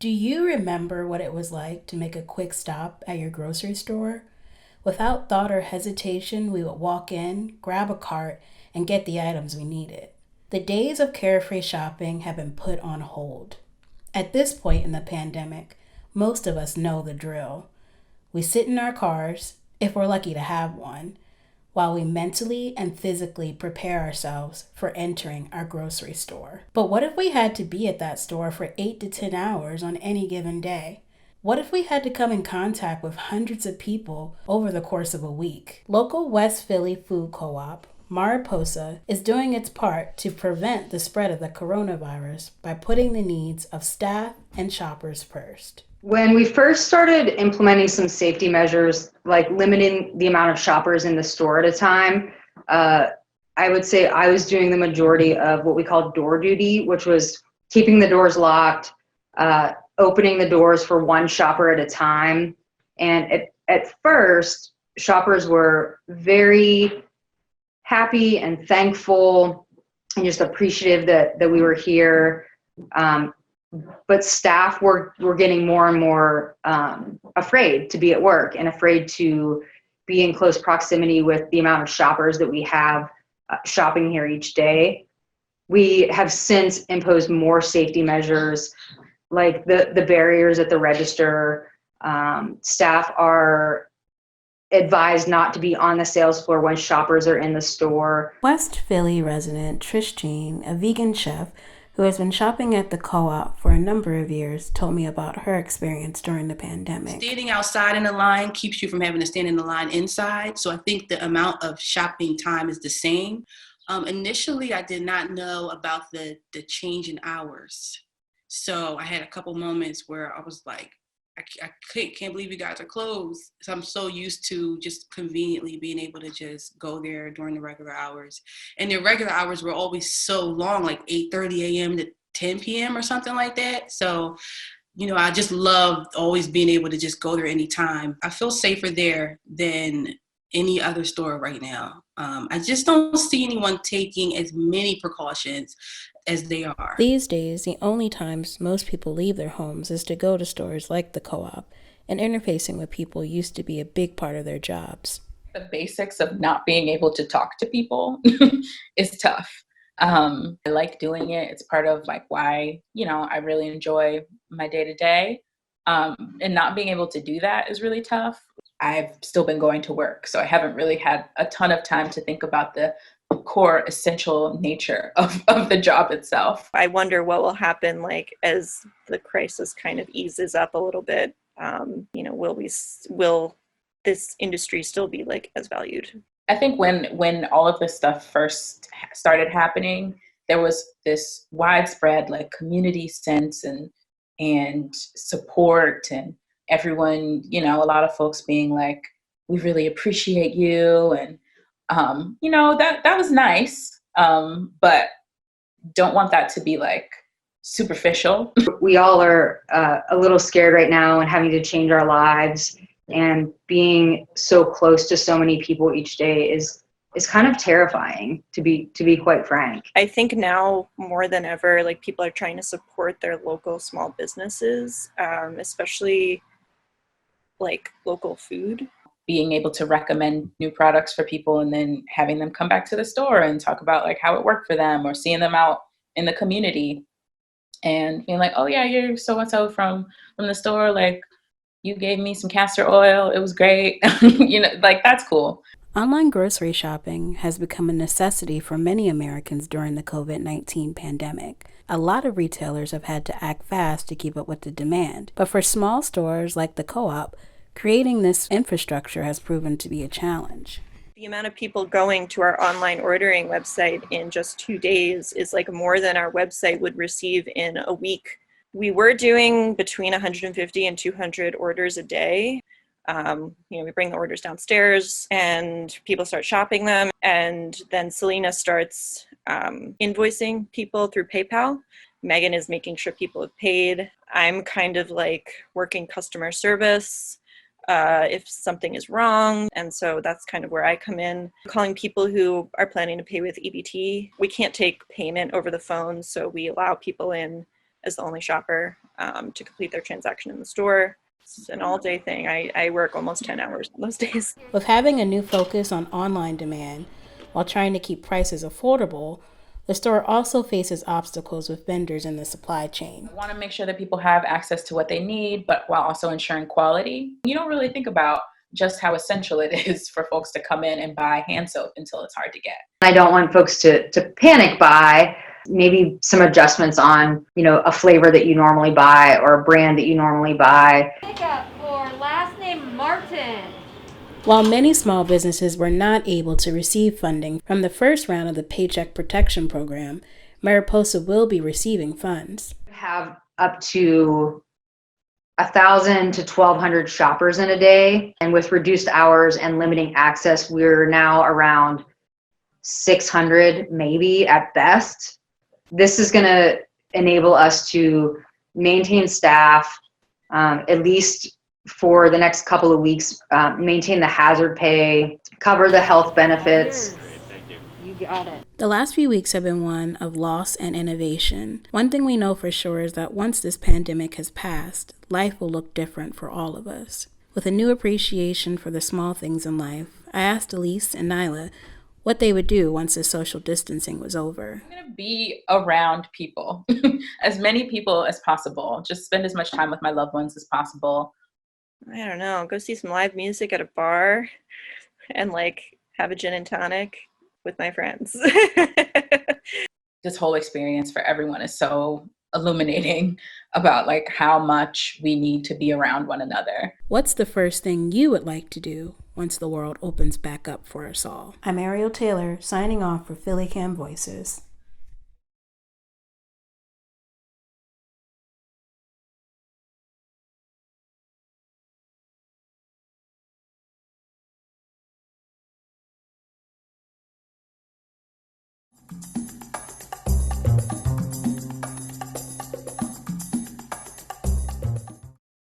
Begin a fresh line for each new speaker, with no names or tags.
Do you remember what it was like to make a quick stop at your grocery store? Without thought or hesitation, we would walk in, grab a cart, and get the items we needed. The days of carefree shopping have been put on hold. At this point in the pandemic, most of us know the drill. We sit in our cars, if we're lucky to have one, while we mentally and physically prepare ourselves for entering our grocery store. But what if we had to be at that store for 8 to 10 hours on any given day? What if we had to come in contact with hundreds of people over the course of a week? Local West Philly food co-op, Mariposa, is doing its part to prevent the spread of the coronavirus by putting the needs of staff and shoppers first.
When we first started implementing some safety measures, like limiting the amount of shoppers in the store at a time, I would say I was doing the majority of what we call door duty, which was keeping the doors locked, opening the doors for one shopper at a time. And at first, shoppers were very happy and thankful and just appreciative that we were here. But staff were getting more and more afraid to be at work and afraid to be in close proximity with the amount of shoppers that we have shopping here each day. We have since imposed more safety measures, like the barriers at the register. Staff are advised not to be on the sales floor when shoppers are in the store.
West Philly resident Trish Jane, a vegan chef who has been shopping at the co-op for a number of years, told me about her experience during the pandemic.
Standing outside in the line keeps you from having to stand in the line inside. So I think the amount of shopping time is the same. Initially, I did not know about the change in hours. So I had a couple moments where I was like, I can't believe you guys are closed. So I'm so used to just conveniently being able to just go there during the regular hours. And the regular hours were always so long, like 8:30 a.m. to 10 p.m. or something like that. So, I just love always being able to just go there anytime. I feel safer there than any other store right now. I just don't see anyone taking as many precautions as they are.
These days, the only times most people leave their homes is to go to stores like the co-op, and interfacing with people used to be a big part of their jobs.
The basics of not being able to talk to people is tough. I like doing it. It's part of why, I really enjoy my day to day. And not being able to do that is really tough. I've still been going to work, so I haven't really had a ton of time to think about the core essential nature of the job itself.
I wonder what will happen as the crisis kind of eases up a little bit. Will this industry still be as valued?
I think when all of this stuff first started happening, there was this widespread community sense and support, and everyone, a lot of folks being like, we really appreciate you, and that was nice, but don't want that to be superficial.
We all are a little scared right now and having to change our lives, and being so close to so many people each day is kind of terrifying, to be quite frank.
I think now more than ever, people are trying to support their local small businesses, especially local food.
Being able to recommend new products for people and then having them come back to the store and talk about how it worked for them, or seeing them out in the community and being like, oh yeah, you're so-and-so from the store. You gave me some castor oil. It was great. That's cool.
Online grocery shopping has become a necessity for many Americans during the COVID-19 pandemic. A lot of retailers have had to act fast to keep up with the demand. But for small stores like the co-op, creating this infrastructure has proven to be a challenge.
The amount of people going to our online ordering website in just 2 days is more than our website would receive in a week. We were doing between 150 and 200 orders a day. We bring the orders downstairs and people start shopping them. And then Selena starts invoicing people through PayPal. Megan is making sure people have paid. I'm kind of working customer service if something is wrong. And so that's kind of where I come in. Calling people who are planning to pay with EBT. We can't take payment over the phone, so we allow people in as the only shopper to complete their transaction in the store. It's an all-day thing. I work almost 10 hours most days.
With having a new focus on online demand while trying to keep prices affordable, the store also faces obstacles with vendors in the supply chain.
I want to make sure that people have access to what they need, but while also ensuring quality. You don't really think about just how essential it is for folks to come in and buy hand soap until it's hard to get.
I don't want folks to panic buy. Maybe some adjustments on, a flavor that you normally buy or a brand that you normally buy.
Pickup for last name Martin.
While many small businesses were not able to receive funding from the first round of the Paycheck Protection Program, Mariposa will be receiving funds.
Have up to 1,000 to 1,200 shoppers in a day. And with reduced hours and limiting access, we're now around 600 maybe at best. This is going to enable us to maintain staff, at least for the next couple of weeks, maintain the hazard pay, cover the health benefits.
You got it.
The last few weeks have been one of loss and innovation. One thing we know for sure is that once this pandemic has passed, life will look different for all of us. With a new appreciation for the small things in life, I asked Elise and Nailah what they would do once the social distancing was over.
I'm going to be around people, as many people as possible. Just spend as much time with my loved ones as possible.
I don't know, go see some live music at a bar and have a gin and tonic with my friends.
This whole experience for everyone is so illuminating about how much we need to be around one another.
What's the first thing you would like to do once the world opens back up for us all? I'm Ariel Taylor, signing off for PhillyCAM Voices.